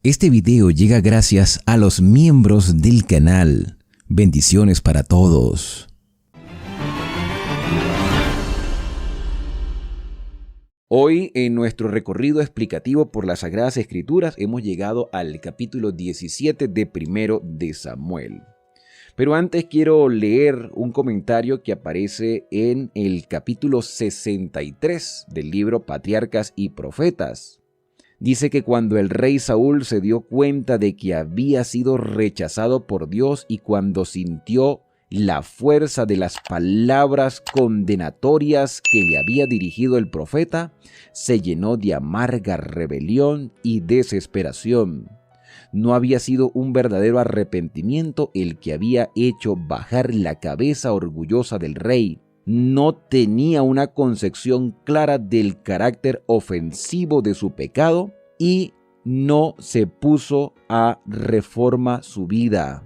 Este video llega gracias a los miembros del canal. Bendiciones para todos. Hoy, en nuestro recorrido explicativo por las Sagradas Escrituras, hemos llegado al capítulo 17 de Primero de Samuel. Pero antes quiero leer un comentario que aparece en el capítulo 63 del libro Patriarcas y Profetas. Dice que cuando el rey Saúl se dio cuenta de que había sido rechazado por Dios y cuando sintió la fuerza de las palabras condenatorias que le había dirigido el profeta, se llenó de amarga rebelión y desesperación. No había sido un verdadero arrepentimiento el que había hecho bajar la cabeza orgullosa del rey. No tenía una concepción clara del carácter ofensivo de su pecado y no se puso a reformar su vida,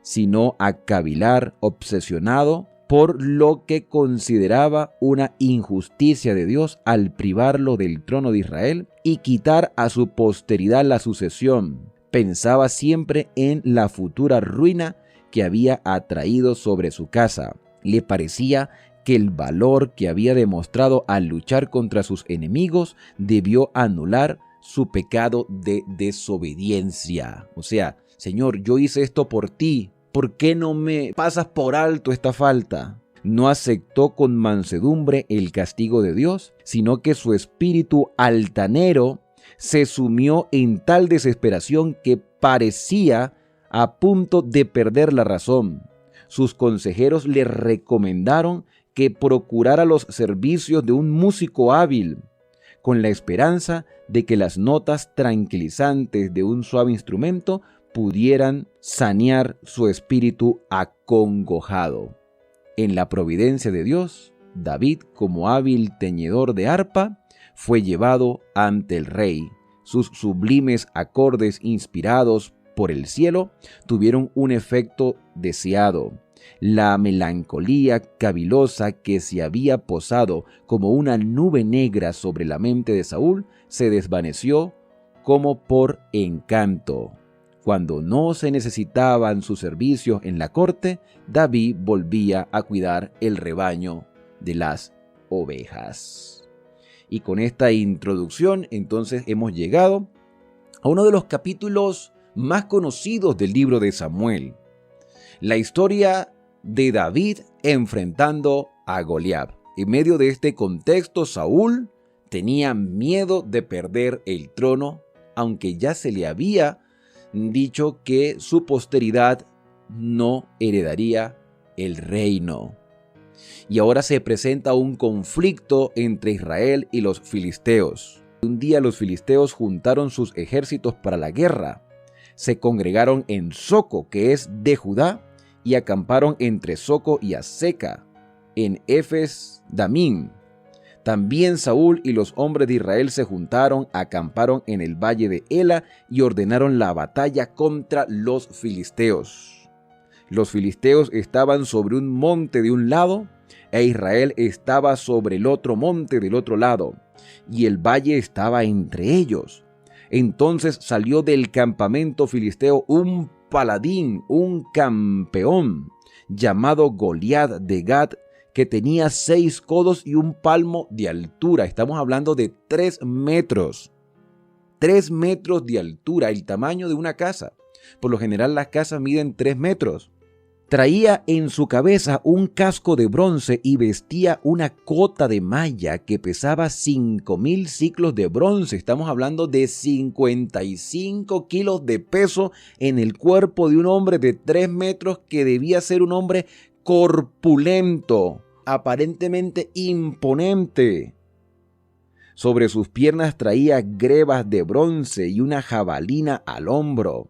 sino a cavilar obsesionado por lo que consideraba una injusticia de Dios al privarlo del trono de Israel y quitar a su posteridad la sucesión. Pensaba siempre en la futura ruina que había atraído sobre su casa. Le parecía que el valor que había demostrado al luchar contra sus enemigos debió anular su pecado de desobediencia. O sea, Señor, yo hice esto por ti, ¿por qué no me pasas por alto esta falta? No aceptó con mansedumbre el castigo de Dios, sino que su espíritu altanero se sumió en tal desesperación que parecía a punto de perder la razón. Sus consejeros le recomendaron que procurara los servicios de un músico hábil, con la esperanza de que las notas tranquilizantes de un suave instrumento pudieran sanear su espíritu acongojado. En la providencia de Dios, David, como hábil teñedor de arpa, fue llevado ante el rey. Sus sublimes acordes inspirados por el cielo tuvieron un efecto deseado. La melancolía cavilosa que se había posado como una nube negra sobre la mente de Saúl se desvaneció como por encanto. Cuando no se necesitaban sus servicios en la corte, David volvía a cuidar el rebaño de las ovejas. Y con esta introducción, entonces hemos llegado a uno de los capítulos más conocidos del libro de Samuel. La historia de David enfrentando a Goliat. En medio de este contexto, Saúl tenía miedo de perder el trono, aunque ya se le había dicho que su posteridad no heredaría el reino. Y ahora se presenta un conflicto entre Israel y los filisteos. Un día los filisteos juntaron sus ejércitos para la guerra. Se congregaron en Soco, que es de Judá, y acamparon entre Soco y Azeca, en Efes Damim. También Saúl y los hombres de Israel se juntaron, acamparon en el valle de Ela y ordenaron la batalla contra los filisteos. Los filisteos estaban sobre un monte de un lado, e Israel estaba sobre el otro monte del otro lado, y el valle estaba entre ellos. Entonces salió del campamento filisteo un paladín, un campeón, llamado Goliat de Gat, que tenía 6 codos y un palmo de altura. Estamos hablando de 3 metros. 3 metros de altura, el tamaño de una casa. Por lo general las casas miden 3 metros. Traía en su cabeza un casco de bronce y vestía una cota de malla que pesaba 5,000 siclos de bronce. Estamos hablando de 55 kilos de peso en el cuerpo de un hombre de 3 metros que debía ser un hombre corpulento, aparentemente imponente. Sobre sus piernas traía grebas de bronce y una jabalina al hombro.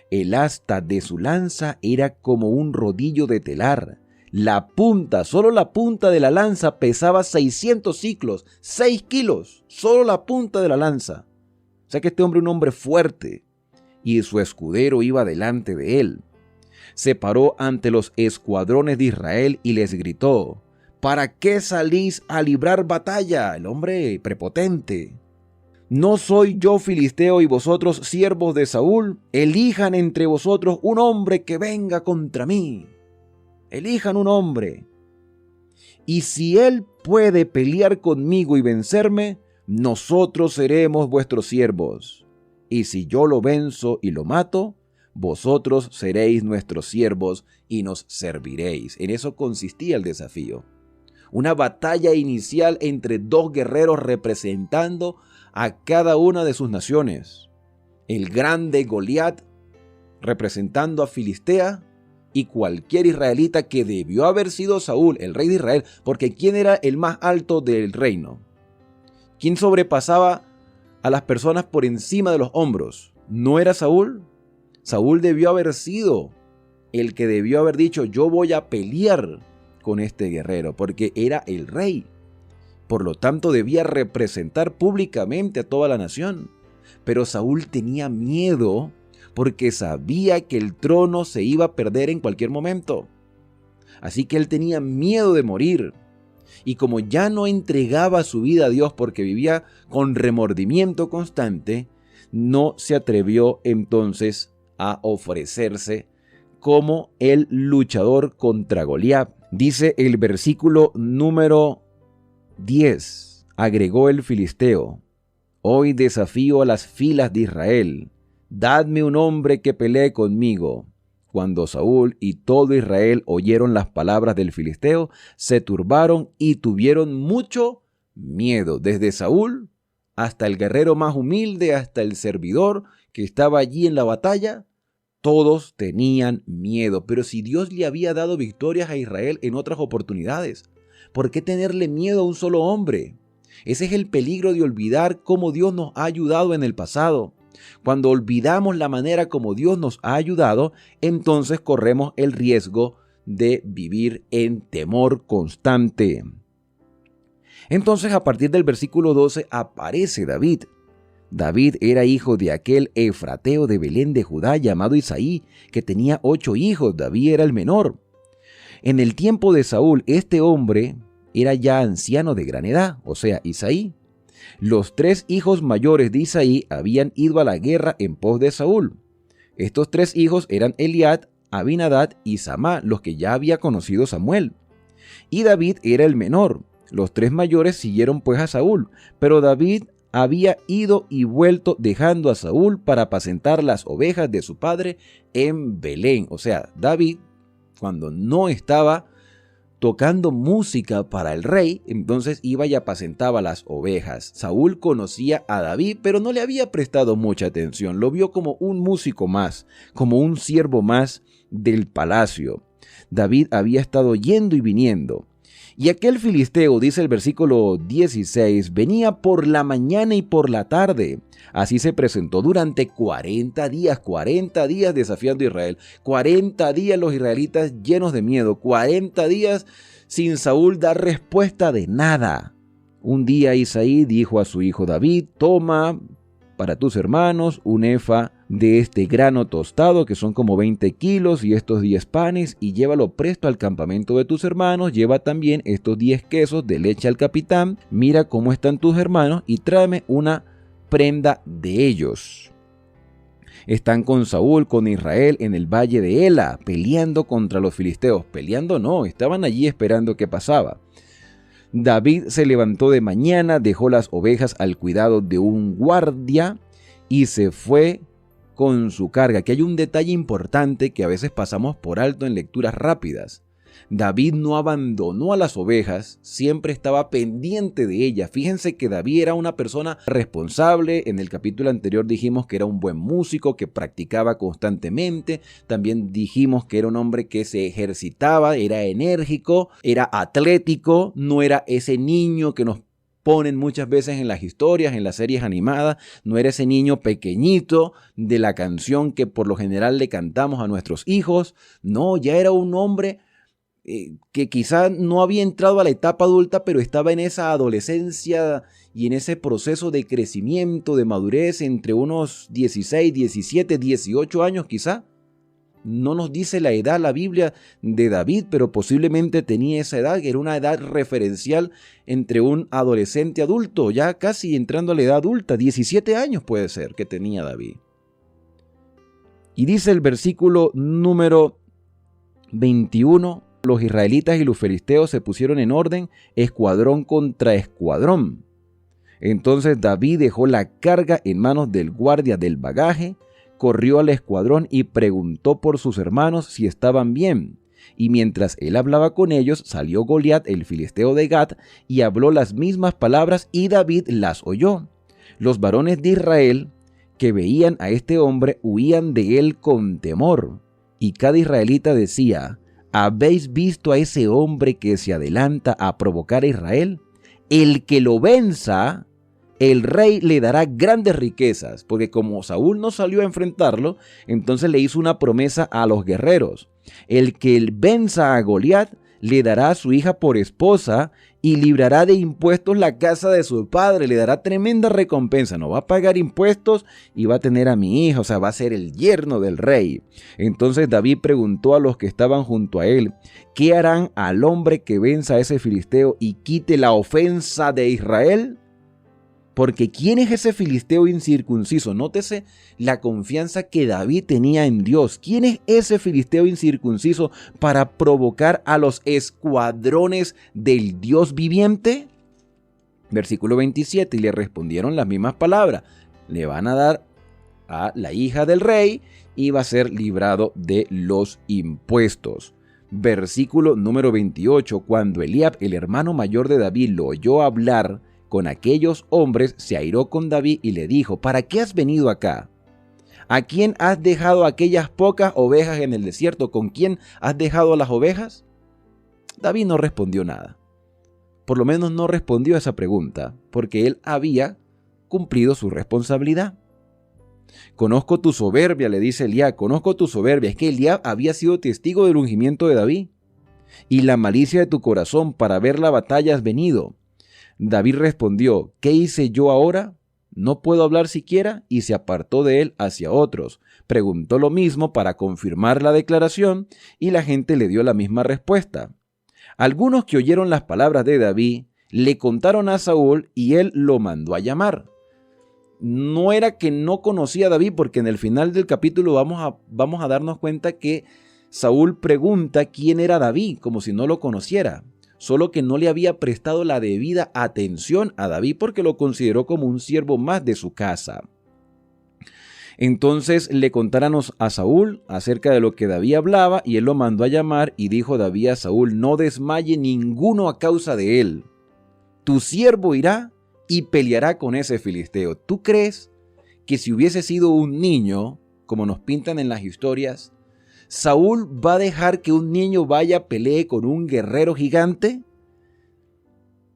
El asta de su lanza era como un rodillo de telar. La punta, solo la punta de la lanza pesaba 600 siclos, 6 kilos, solo la punta de la lanza. O sea que este hombre es un hombre fuerte, y su escudero iba delante de él. Se paró ante los escuadrones de Israel y les gritó: ¿para qué salís a librar batalla? El hombre prepotente. ¿No soy yo filisteo y vosotros siervos de Saúl? Elijan entre vosotros un hombre que venga contra mí. Elijan un hombre. Y si él puede pelear conmigo y vencerme, nosotros seremos vuestros siervos. Y si yo lo venzo y lo mato, vosotros seréis nuestros siervos y nos serviréis. En eso consistía el desafío. Una batalla inicial entre dos guerreros representando a cada una de sus naciones. El grande Goliat representando a Filistea y cualquier israelita que debió haber sido Saúl, el rey de Israel, porque ¿quién era el más alto del reino? ¿Quién sobrepasaba a las personas por encima de los hombros? ¿No era Saúl? Saúl debió haber sido el que debió haber dicho: yo voy a pelear con este guerrero, porque era el rey. Por lo tanto, debía representar públicamente a toda la nación. Pero Saúl tenía miedo porque sabía que el trono se iba a perder en cualquier momento. Así que él tenía miedo de morir. Y como ya no entregaba su vida a Dios porque vivía con remordimiento constante, no se atrevió entonces a ofrecerse como el luchador contra Goliat. Dice el versículo número 10, agregó el filisteo: hoy desafío a las filas de Israel, dadme un hombre que pelee conmigo. Cuando Saúl y todo Israel oyeron las palabras del filisteo, se turbaron y tuvieron mucho miedo, desde Saúl hasta el guerrero más humilde, hasta el servidor que estaba allí en la batalla. Todos tenían miedo. Pero si Dios le había dado victorias a Israel en otras oportunidades, ¿por qué tenerle miedo a un solo hombre? Ese es el peligro de olvidar cómo Dios nos ha ayudado en el pasado. Cuando olvidamos la manera como Dios nos ha ayudado, entonces corremos el riesgo de vivir en temor constante. Entonces, a partir del versículo 12 aparece David. David era hijo de aquel efrateo de Belén de Judá llamado Isaí, que tenía 8 hijos. David era el menor. En el tiempo de Saúl, este hombre era ya anciano de gran edad, o sea, Isaí. Los 3 hijos mayores de Isaí habían ido a la guerra en pos de Saúl. Estos 3 hijos eran Eliab, Abinadab y Samá, los que ya había conocido Samuel. Y David era el menor. Los 3 mayores siguieron pues a Saúl, pero David había ido y vuelto dejando a Saúl para apacentar las ovejas de su padre en Belén. O sea, David, cuando no estaba tocando música para el rey, entonces iba y apacentaba las ovejas. Saúl conocía a David, pero no le había prestado mucha atención. Lo vio como un músico más, como un siervo más del palacio. David había estado yendo y viniendo. Y aquel filisteo, dice el versículo 16, venía por la mañana y por la tarde. Así se presentó durante 40 días desafiando a Israel. 40 días los israelitas llenos de miedo. 40 días sin Saúl dar respuesta de nada. Un día Isaí dijo a su hijo David: toma para tus hermanos un efa de este grano tostado, que son como 20 kilos, y estos 10 panes, y llévalo presto al campamento de tus hermanos. Lleva también estos 10 quesos de leche al capitán. Mira cómo están tus hermanos y tráeme una prenda de ellos. Están con Saúl, con Israel en el valle de Ela, peleando contra los filisteos. Peleando no, estaban allí esperando qué pasaba. David se levantó de mañana, dejó las ovejas al cuidado de un guardia y se fue con su carga. Aquí hay un detalle importante que a veces pasamos por alto en lecturas rápidas. David no abandonó a las ovejas, siempre estaba pendiente de ellas. Fíjense que David era una persona responsable. En el capítulo anterior dijimos que era un buen músico, que practicaba constantemente. También dijimos que era un hombre que se ejercitaba, era enérgico, era atlético, no era ese niño que nos ponen muchas veces en las historias, en las series animadas. No era ese niño pequeñito de la canción que por lo general le cantamos a nuestros hijos. No, ya era un hombre que quizá no había entrado a la etapa adulta, pero estaba en esa adolescencia y en ese proceso de crecimiento, de madurez, entre unos 16, 17, 18 años quizá. No nos dice la edad la Biblia de David, pero posiblemente tenía esa edad, que era una edad referencial entre un adolescente adulto, ya casi entrando a la edad adulta. 17 años puede ser que tenía David. Y dice el versículo número 21, los israelitas y los filisteos se pusieron en orden, escuadrón contra escuadrón. Entonces David dejó la carga en manos del guardia del bagaje, corrió al escuadrón y preguntó por sus hermanos si estaban bien. Y mientras él hablaba con ellos, salió Goliat, el filisteo de Gat, y habló las mismas palabras, y David las oyó. Los varones de Israel que veían a este hombre huían de él con temor. Y cada israelita decía: ¿habéis visto a ese hombre que se adelanta a provocar a Israel? El que lo venza, el rey le dará grandes riquezas, porque como Saúl no salió a enfrentarlo, entonces le hizo una promesa a los guerreros. El que venza a Goliat le dará a su hija por esposa y librará de impuestos la casa de su padre, le dará tremenda recompensa, no va a pagar impuestos y va a tener a mi hija, o sea, va a ser el yerno del rey. Entonces David preguntó a los que estaban junto a él: ¿qué harán al hombre que venza a ese filisteo y quite la ofensa de Israel? Porque ¿quién es ese filisteo incircunciso? Nótese la confianza que David tenía en Dios. ¿Quién es ese filisteo incircunciso para provocar a los escuadrones del Dios viviente? Versículo 27, y le respondieron las mismas palabras. Le van a dar a la hija del rey y va a ser librado de los impuestos. Versículo número 28, cuando Eliab, el hermano mayor de David, lo oyó hablar con aquellos hombres, se airó con David y le dijo: ¿para qué has venido acá? ¿A quién has dejado aquellas pocas ovejas en el desierto? ¿Con quién has dejado las ovejas? David no respondió nada. Por lo menos no respondió a esa pregunta, porque él había cumplido su responsabilidad. Conozco tu soberbia, le dice Eliab, conozco tu soberbia. Es que Eliab había sido testigo del ungimiento de David. Y la malicia de tu corazón, para ver la batalla has venido. David respondió: ¿qué hice yo ahora? No puedo hablar siquiera, y se apartó de él hacia otros. Preguntó lo mismo para confirmar la declaración, y la gente le dio la misma respuesta. Algunos que oyeron las palabras de David le contaron a Saúl, y él lo mandó a llamar. No era que no conocía a David, porque en el final del capítulo vamos a darnos cuenta que Saúl pregunta quién era David, como si no lo conociera. Solo que no le había prestado la debida atención a David porque lo consideró como un siervo más de su casa. Entonces le contaron a Saúl acerca de lo que David hablaba, y él lo mandó a llamar, y dijo David a Saúl: no desmaye ninguno a causa de él. Tu siervo irá y peleará con ese filisteo. ¿Tú crees que si hubiese sido un niño, como nos pintan en las historias, Saúl va a dejar que un niño vaya a pelear con un guerrero gigante?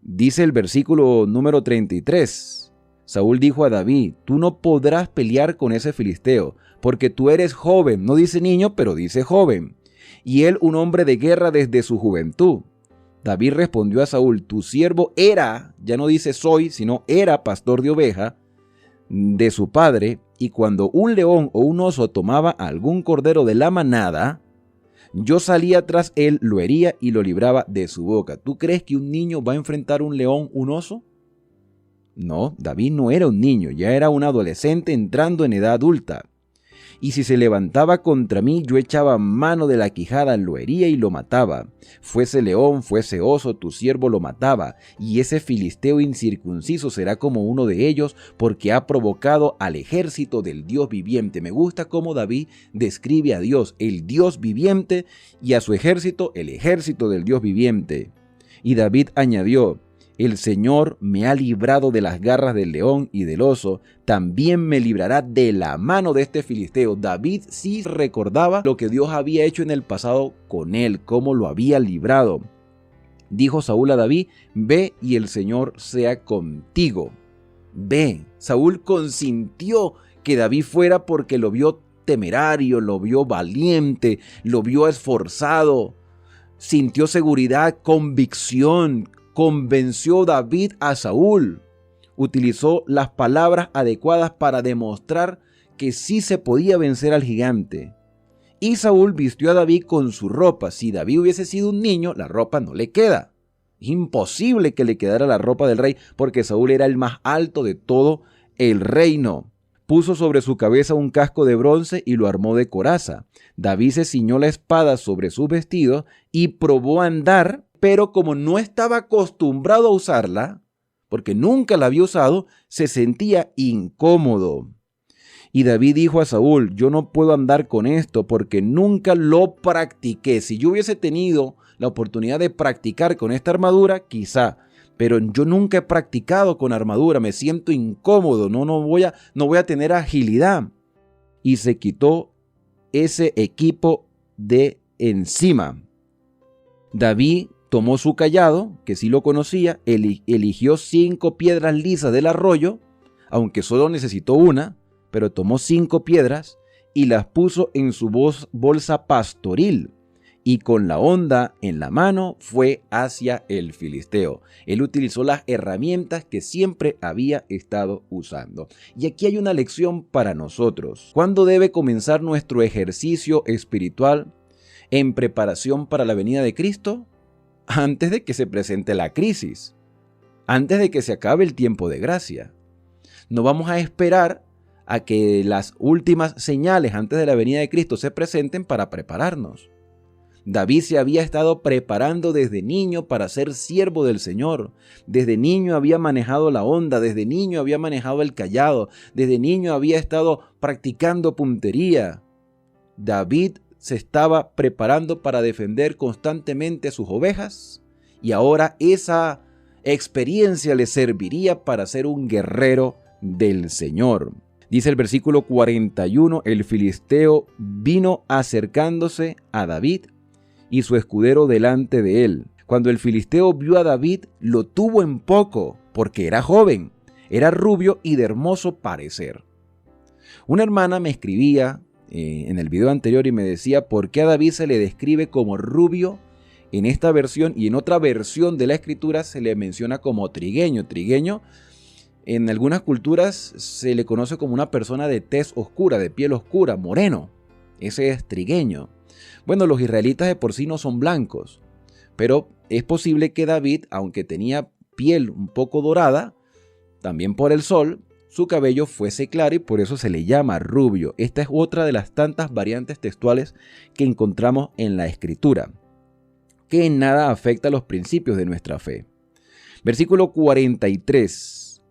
Dice el versículo número 33. Saúl dijo a David: tú no podrás pelear con ese filisteo, porque tú eres joven. No dice niño, pero dice joven. Y él un hombre de guerra desde su juventud. David respondió a Saúl: tu siervo era, ya no dice soy, sino era pastor de oveja de su padre, y cuando un león o un oso tomaba algún cordero de la manada, yo salía tras él, lo hería y lo libraba de su boca. ¿Tú crees que un niño va a enfrentar un león, un oso? No, David no era un niño, ya era un adolescente entrando en edad adulta. Y si se levantaba contra mí, yo echaba mano de la quijada, lo hería y lo mataba. Fuese león, fuese oso, tu siervo lo mataba. Y ese filisteo incircunciso será como uno de ellos, porque ha provocado al ejército del Dios viviente. Me gusta cómo David describe a Dios, el Dios viviente, y a su ejército, el ejército del Dios viviente. Y David añadió: el Señor me ha librado de las garras del león y del oso, también me librará de la mano de este filisteo. David sí recordaba lo que Dios había hecho en el pasado con él, cómo lo había librado. Dijo Saúl a David: ve y el Señor sea contigo. Ve. Saúl consintió que David fuera porque lo vio temerario, lo vio valiente, lo vio esforzado. Sintió seguridad, convicción. Convenció David a Saúl. Utilizó las palabras adecuadas para demostrar que sí se podía vencer al gigante. Y Saúl vistió a David con su ropa. Si David hubiese sido un niño, la ropa no le queda. Es imposible que le quedara la ropa del rey, porque Saúl era el más alto de todo el reino. Puso sobre su cabeza un casco de bronce y lo armó de coraza. David se ciñó la espada sobre sus vestidos y probó a andar, pero como no estaba acostumbrado a usarla, porque nunca la había usado, se sentía incómodo. Y David dijo a Saúl: yo no puedo andar con esto porque nunca lo practiqué. Si yo hubiese tenido la oportunidad de practicar con esta armadura, quizá, pero yo nunca he practicado con armadura, me siento incómodo, no voy a tener agilidad. Y se quitó ese equipo de encima. David tomó su cayado, que sí lo conocía, eligió 5 piedras lisas del arroyo, aunque solo necesitó una, pero tomó 5 piedras y las puso en su bolsa pastoril. Y con la honda en la mano fue hacia el filisteo. Él utilizó las herramientas que siempre había estado usando. Y aquí hay una lección para nosotros. ¿Cuándo debe comenzar nuestro ejercicio espiritual en preparación para la venida de Cristo? Antes de que se presente la crisis. Antes de que se acabe el tiempo de gracia. No vamos a esperar a que las últimas señales antes de la venida de Cristo se presenten para prepararnos. David se había estado preparando desde niño para ser siervo del Señor. Desde niño había manejado la honda, desde niño había manejado el cayado, desde niño había estado practicando puntería. David se estaba preparando para defender constantemente sus ovejas y ahora esa experiencia le serviría para ser un guerrero del Señor. Dice el versículo 41, el filisteo vino acercándose a David y su escudero delante de él. Cuando el filisteo vio a David, lo tuvo en poco, porque era joven, era rubio y de hermoso parecer. Una hermana me escribía en el video anterior y me decía por qué a David se le describe como rubio en esta versión y en otra versión de la escritura se le menciona como trigueño. Trigueño en algunas culturas se le conoce como una persona de tez oscura, de piel oscura, moreno. Ese es trigueño. Bueno, los israelitas de por sí no son blancos, pero es posible que David, aunque tenía piel un poco dorada, también por el sol, su cabello fuese claro y por eso se le llama rubio. Esta es otra de las tantas variantes textuales que encontramos en la escritura, que en nada afecta a los principios de nuestra fe. Versículo 43.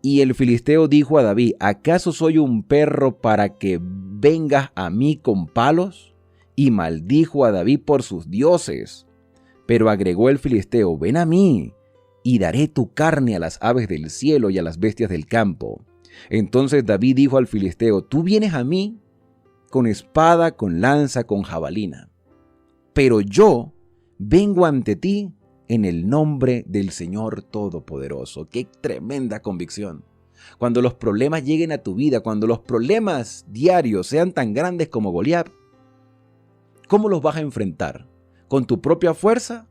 Y el filisteo dijo a David: ¿acaso soy un perro para que vengas a mí con palos? Y maldijo a David por sus dioses. Pero agregó el filisteo: ven a mí, y daré tu carne a las aves del cielo y a las bestias del campo. Entonces David dijo al filisteo: tú vienes a mí con espada, con lanza, con jabalina. Pero yo vengo ante ti en el nombre del Señor Todopoderoso. ¡Qué tremenda convicción! Cuando los problemas lleguen a tu vida, cuando los problemas diarios sean tan grandes como Goliat, ¿cómo los vas a enfrentar? ¿Con tu propia fuerza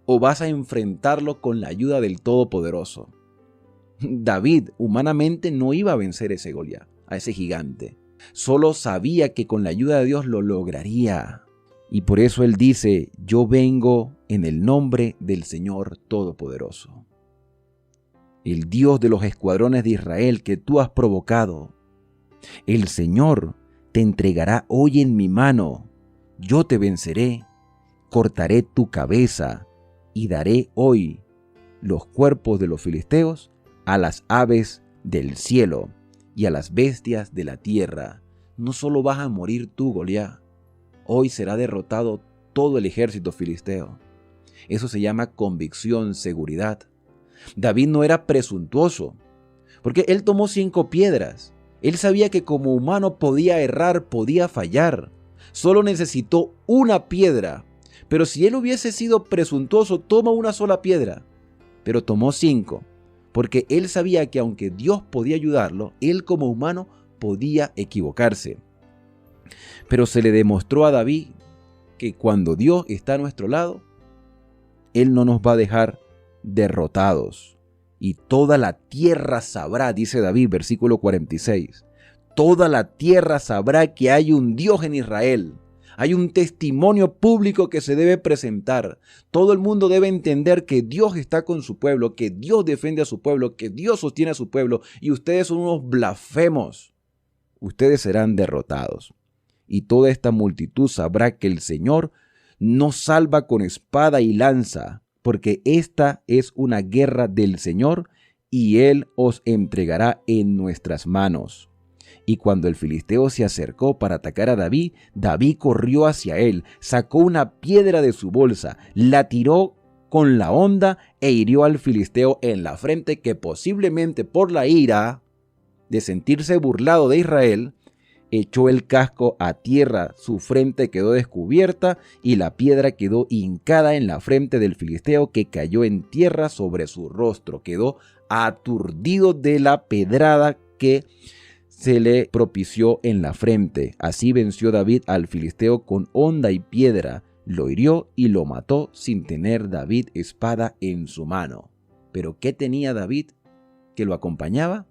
o vas a enfrentarlo con la ayuda del Todopoderoso? David humanamente no iba a vencer ese Goliat, a ese gigante. Solo sabía que con la ayuda de Dios lo lograría. Y por eso él dice: yo vengo en el nombre del Señor Todopoderoso. El Dios de los escuadrones de Israel que tú has provocado. El Señor te entregará hoy en mi mano. Yo te venceré, cortaré tu cabeza y daré hoy los cuerpos de los filisteos a las aves del cielo y a las bestias de la tierra. No solo vas a morir tú, Goliat, hoy será derrotado todo el ejército filisteo. Eso se llama convicción, seguridad. David no era presuntuoso, porque él tomó 5 piedras. Él sabía que como humano podía errar, podía fallar. Solo necesitó una piedra. Pero si él hubiese sido presuntuoso, toma una sola piedra. Pero tomó 5, porque él sabía que aunque Dios podía ayudarlo, él como humano podía equivocarse. Pero se le demostró a David que cuando Dios está a nuestro lado, Él no nos va a dejar derrotados. Y toda la tierra sabrá, dice David, versículo 46, toda la tierra sabrá que hay un Dios en Israel. Hay un testimonio público que se debe presentar. Todo el mundo debe entender que Dios está con su pueblo, que Dios defiende a su pueblo, que Dios sostiene a su pueblo, y ustedes son unos blasfemos. Ustedes serán derrotados. Y toda esta multitud sabrá que el Señor no salva con espada y lanza, porque esta es una guerra del Señor, y Él os entregará en nuestras manos. Y cuando el filisteo se acercó para atacar a David, David corrió hacia él, sacó una piedra de su bolsa, la tiró con la honda e hirió al filisteo en la frente, que posiblemente por la ira de sentirse burlado de Israel, echó el casco a tierra, su frente quedó descubierta y la piedra quedó hincada en la frente del filisteo, que cayó en tierra sobre su rostro, quedó aturdido de la pedrada que se le propició en la frente. Así venció David al filisteo con honda y piedra, lo hirió y lo mató sin tener David espada en su mano. ¿Pero qué tenía David que lo acompañaba?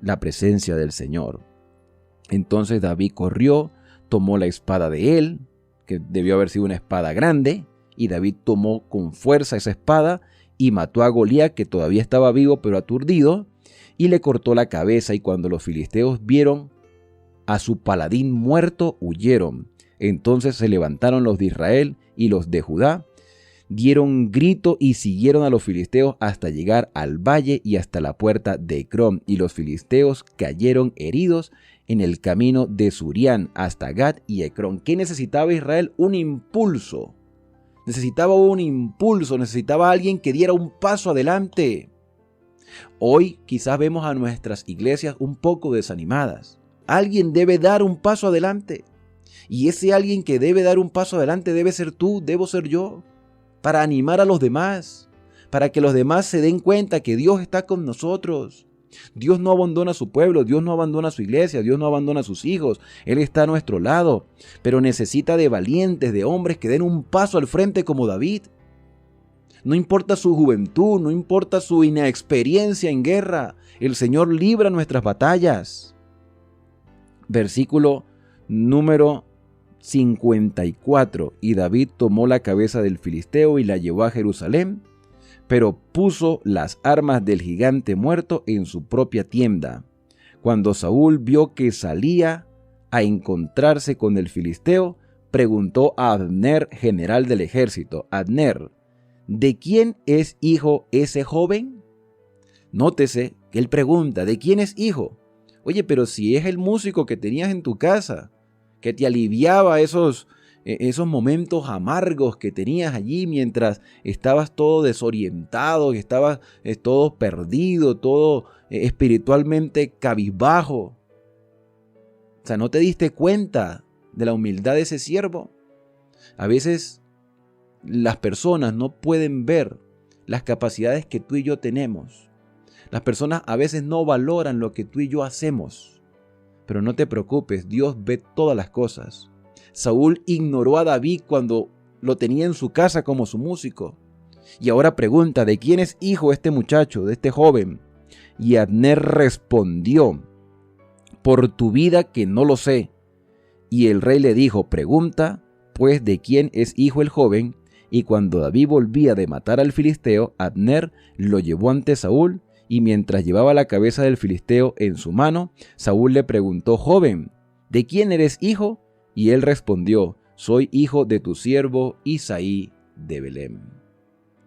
La presencia del Señor. Entonces David corrió, tomó la espada de él, que debió haber sido una espada grande, y David tomó con fuerza esa espada y mató a Goliat, que todavía estaba vivo pero aturdido, y le cortó la cabeza. Y cuando los filisteos vieron a su paladín muerto, huyeron. Entonces se levantaron los de Israel y los de Judá, dieron grito y siguieron a los filisteos hasta llegar al valle y hasta la puerta de Ecrón. Y los filisteos cayeron heridos en el camino de Surián hasta Gat y Ecrón. ¿Qué necesitaba Israel? Un impulso. Necesitaba alguien que diera un paso adelante. Hoy quizás vemos a nuestras iglesias un poco desanimadas. Alguien debe dar un paso adelante. Y ese alguien que debe dar un paso adelante debe ser tú, debo ser yo, para animar a los demás, para que los demás se den cuenta que Dios está con nosotros. Dios no abandona a su pueblo, Dios no abandona a su iglesia, Dios no abandona a sus hijos. Él está a nuestro lado, pero necesita de valientes, de hombres que den un paso al frente como David. No importa su juventud, no importa su inexperiencia en guerra, el Señor libra nuestras batallas. Versículo número 54. Y David tomó la cabeza del filisteo y la llevó a Jerusalén, pero puso las armas del gigante muerto en su propia tienda. Cuando Saúl vio que salía a encontrarse con el filisteo, preguntó a Abner, general del ejército: Abner, ¿de quién es hijo ese joven? Nótese que él pregunta: ¿de quién es hijo? Oye, pero si es el músico que tenías en tu casa, que te aliviaba esos momentos amargos que tenías allí mientras estabas todo desorientado, estabas todo perdido, todo espiritualmente cabizbajo. O sea, ¿no te diste cuenta de la humildad de ese siervo? A veces las personas no pueden ver las capacidades que tú y yo tenemos. Las personas a veces no valoran lo que tú y yo hacemos. Pero no te preocupes, Dios ve todas las cosas. Saúl ignoró a David cuando lo tenía en su casa como su músico. Y ahora pregunta: ¿de quién es hijo este muchacho, de este joven? Y Abner respondió: por tu vida que no lo sé. Y el rey le dijo: pregunta pues de quién es hijo el joven. Y cuando David volvía de matar al filisteo, Abner lo llevó ante Saúl, y mientras llevaba la cabeza del filisteo en su mano, Saúl le preguntó: joven, ¿de quién eres hijo? Y él respondió: soy hijo de tu siervo Isaí de Belén.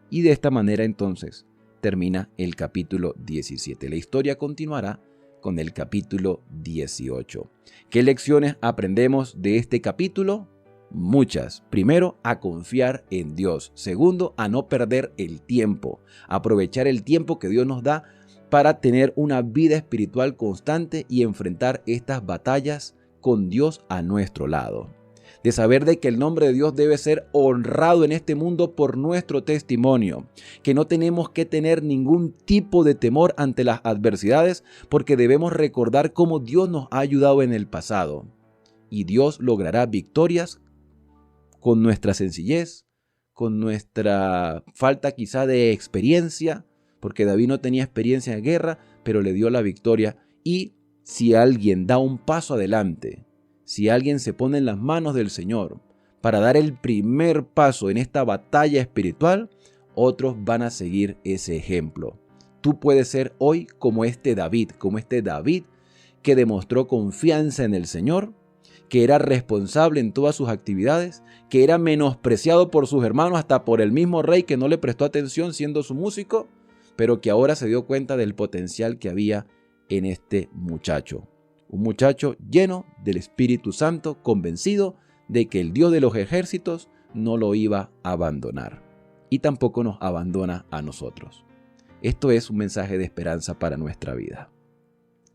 Y de esta manera entonces termina el capítulo 17. La historia continuará con el capítulo 18. ¿Qué lecciones aprendemos de este capítulo? Muchas. Primero, a confiar en Dios. Segundo, a no perder el tiempo. Aprovechar el tiempo que Dios nos da para tener una vida espiritual constante y enfrentar estas batallas con Dios a nuestro lado. De saber de que el nombre de Dios debe ser honrado en este mundo por nuestro testimonio, que no tenemos que tener ningún tipo de temor ante las adversidades, porque debemos recordar cómo Dios nos ha ayudado en el pasado. Y Dios logrará victorias con nuestra sencillez, con nuestra falta quizá de experiencia, porque David no tenía experiencia en guerra, pero le dio la victoria. Y si alguien da un paso adelante si alguien se pone en las manos del Señor para dar el primer paso en esta batalla espiritual, otros van a seguir ese ejemplo. Tú puedes ser hoy como este David que demostró confianza en el Señor, que era responsable en todas sus actividades, que era menospreciado por sus hermanos, hasta por el mismo rey que no le prestó atención siendo su músico, pero que ahora se dio cuenta del potencial que había en este muchacho. Un muchacho lleno del Espíritu Santo, convencido de que el Dios de los ejércitos no lo iba a abandonar. Y tampoco nos abandona a nosotros. Esto es un mensaje de esperanza para nuestra vida.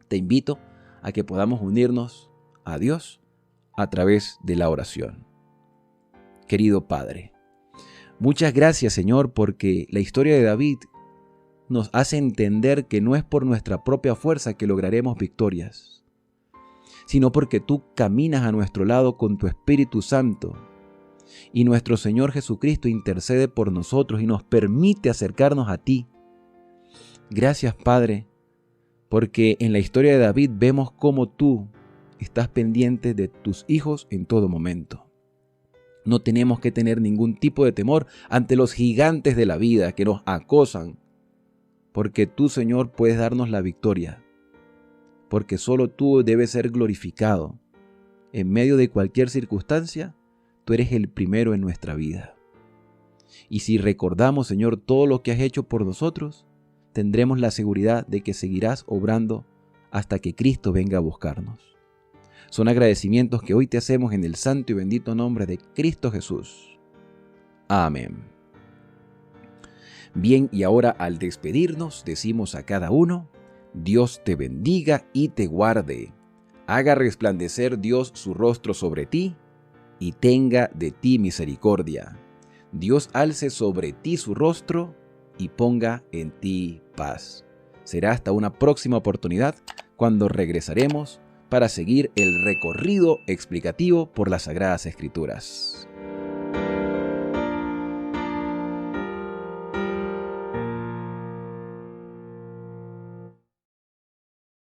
Te invito a que podamos unirnos a Dios a través de la oración. Querido Padre, muchas gracias, Señor, porque la historia de David nos hace entender que no es por nuestra propia fuerza que lograremos victorias, sino porque tú caminas a nuestro lado con tu Espíritu Santo y nuestro Señor Jesucristo intercede por nosotros y nos permite acercarnos a ti. Gracias, Padre, porque en la historia de David vemos cómo tú estás pendiente de tus hijos en todo momento. No tenemos que tener ningún tipo de temor ante los gigantes de la vida que nos acosan, porque tú, Señor, puedes darnos la victoria, porque solo tú debes ser glorificado. En medio de cualquier circunstancia, tú eres el primero en nuestra vida. Y si recordamos, Señor, todo lo que has hecho por nosotros, tendremos la seguridad de que seguirás obrando hasta que Cristo venga a buscarnos. Son agradecimientos que hoy te hacemos en el santo y bendito nombre de Cristo Jesús. Amén. Bien, y ahora al despedirnos decimos a cada uno: Dios te bendiga y te guarde. Haga resplandecer Dios su rostro sobre ti y tenga de ti misericordia. Dios alce sobre ti su rostro y ponga en ti paz. Será hasta una próxima oportunidad cuando regresaremos para seguir el recorrido explicativo por las Sagradas Escrituras.